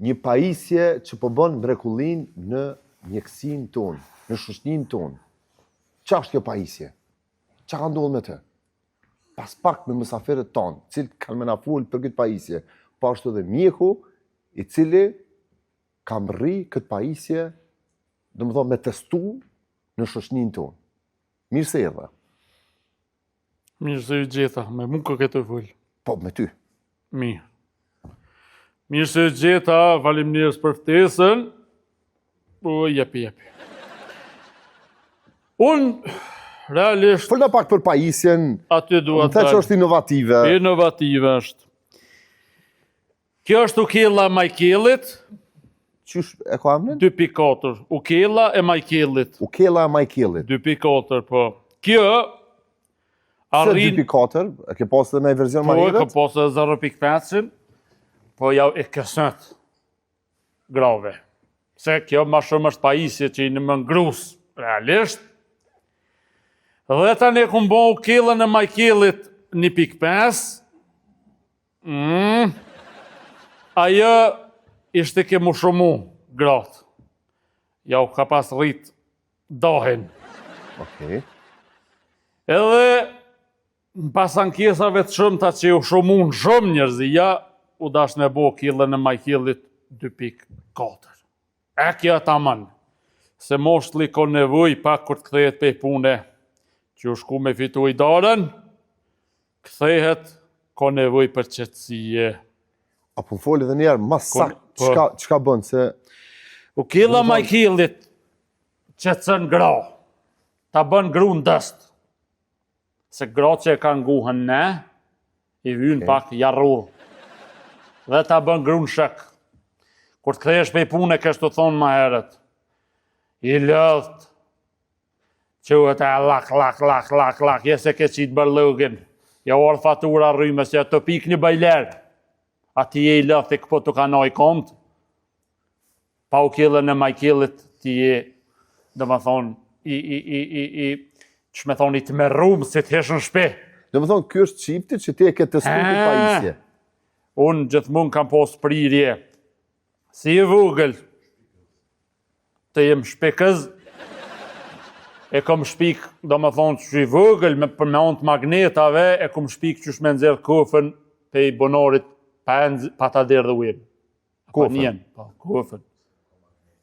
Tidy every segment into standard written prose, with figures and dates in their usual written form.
një pajisje që po bën mrekullin në mjekësinë tonë, në shoqërinë tonë. Çfarë është kjo pajisje? Çfarë ka ndodhur me të? Pas pak me mysafirët tonë, cilë kanë më na fol për këtë pajisje, po ashtu edhe mjeku i cili ka mrri këtë pajisje, domethënë me testu në shoqërinë tonë. Mirë se erdha. Mirë se ju gjeta, me mu ka këtë full. Po, me ty. Mirë. Mirë se ju gjeta, faleminderit për ftesën. Po, jepi. Unë, realisht... Folna pak për pajisjen, aty duhet të që është inovative. Inovative është. Kjo është ukella e Majkellit. Qysh e ka emrin? 2.4. Ukella e Majkellit. Ukella e Majkellit. 2.4, po. Kjo arrin... Se 2.4, e ke pasë në version Po, Marivet? ka pasë 0.5, po ja e kësët grave. Se kjo ma shumë është pajisje që i në më ngrus, realisht. Dhe tani e kumë bo ukellën e Majkellit 1.5, ajo ishte ke mu shumë gratë. Ja u ka pas rrit dohen. Okej. Edhe në pas ankesave të shumëta që u shumë njerëzi, ja u dash në bo ukellën e Majkellit 2.4. E kjo ta mënë, se moshtli ko nevoj pak kur të kthehet pe pune, që u shku me fitu i darën, kthehet ko nevoj për qetësie. Apo më foli dhe njerë, mas sakt, çka bën, se... Ukella e Majkellit qetësën gra, ta bën gru në dëst. Se gra që e ka nguhën ne, i vynë pak jarrur. Dhe ta bën gru në shëk. Kur të kthehesh pe pune, kështu thonë ma herët. I lëdht, quhet e lak, jese ke qitë bërlëgin. Ja orë fatura rrymës, ja të pik një bajler. Ati je i lëdht e këpo të kanoj kont. Pa ukellën e Majkellit, ti je, dhe më thonë, që me thonë, i të merrum, si të heshën shpe. Dhe më thonë, kjo është qipti që ti e ke testu këtë pajisje. Unë gjithmonë kam posë prirje. Si e vogël, të jem shpekëz, e kom shpik, do më thonë që i vogël, me onë të magnetave, e kom shpik që shme nëzirë kofën pe i bonorit pa ta derë dhe ujën. Kofën? Po, kofën.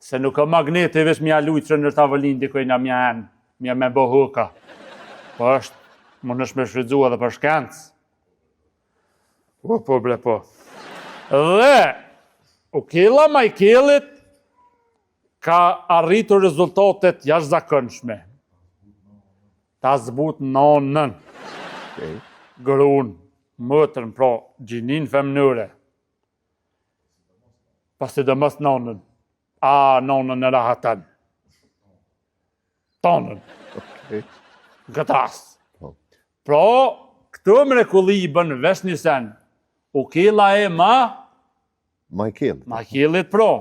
Se nuk o magnete, vesh mja lujtë që në tavolin, dikojna mja enë, mja me bo huka. Po është, më nësh me shfridzua dhe për shkencë. Po, ble, po. Dhe, ukella e Majkellit ka arritur rezultatet jashtëzakonshme. Ta zbut nonën, gruan, motrën, pra gjinin femnore. Pasi dhe mës nonën. Nonën e rahatën. Tonën. Këtë asë. Pra, këto mrekulli i bën vesh një sen. Ukella e Majkellit, pra.